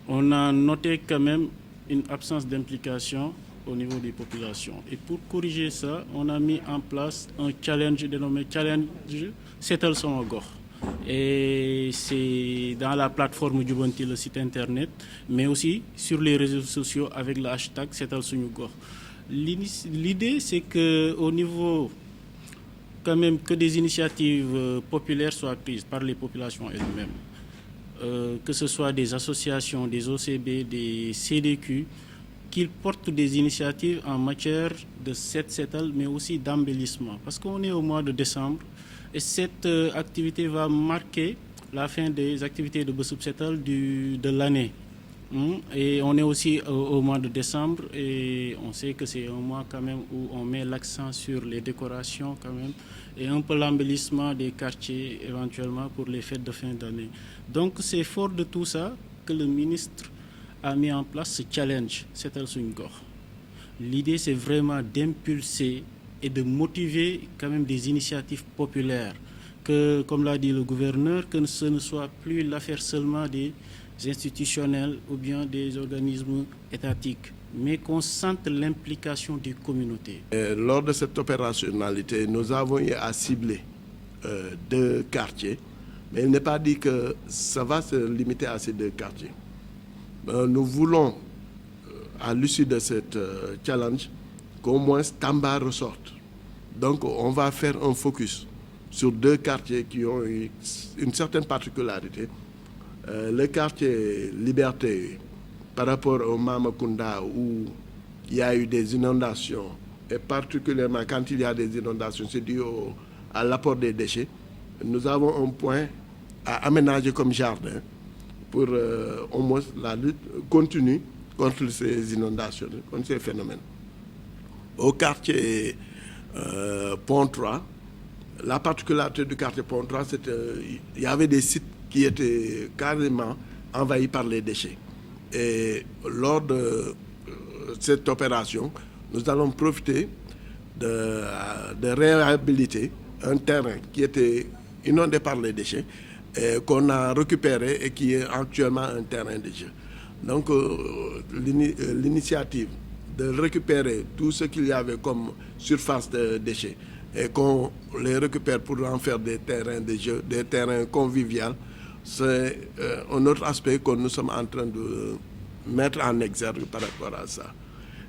on a noté quand même une absence d'implication au niveau des populations. Et pour corriger ça, on a mis en place un challenge dénommé Challenge Setal Sama Gox. Et c'est dans la plateforme Jubanti, le site internet, mais aussi sur les réseaux sociaux avec le hashtag Setal Suñu Gox. L'idée, c'est qu'au niveau, quand même, que des initiatives populaires soient prises par les populations elles-mêmes. Que ce soit des associations, des OCB, des CDQ, qu'ils portent des initiatives en matière de set-setal, mais aussi d'embellissement. Parce qu'on est au mois de décembre et cette activité va marquer la fin des activités de Bessoub Setal de l'année. Et on est aussi au mois de décembre et on sait que c'est un mois quand même où on met l'accent sur les décorations quand même et un peu l'embellissement des quartiers éventuellement pour les fêtes de fin d'année. Donc c'est fort de tout ça que le ministre a mis en place ce challenge, Setal Suñu Gox. L'idée c'est vraiment d'impulser et de motiver quand même des initiatives populaires, que comme l'a dit le gouverneur, que ce ne soit plus l'affaire seulement des institutionnels ou bien des organismes étatiques, mais qu'on sente l'implication des communautés. Lors de cette opérationnalité, nous avons eu à cibler 2 quartiers, mais il n'est pas dit que ça va se limiter à ces 2 quartiers. Nous voulons, à l'issue de cette challenge, qu'au moins Tamba ressorte. Donc on va faire un focus sur 2 quartiers qui ont une certaine particularité. Le quartier Liberté, par rapport au Mamakunda, où il y a eu des inondations, et particulièrement quand il y a des inondations, c'est dû à l'apport des déchets. Nous avons un point à aménager comme jardin pour au moins la lutte continue contre ces inondations, contre ces phénomènes. Au quartier Pont 3, la particularité du quartier Pont 3, c'est qu'il y avait des sites qui étaient carrément envahis par les déchets. Et lors de cette opération, nous allons profiter de réhabiliter un terrain qui était inondé par les déchets et qu'on a récupéré et qui est actuellement un terrain de jeu. Donc l'initiative de récupérer tout ce qu'il y avait comme surface de déchets et qu'on les récupère pour en faire des terrains de jeu, des terrains conviviaux, c'est un autre aspect que nous sommes en train de mettre en exergue par rapport à ça.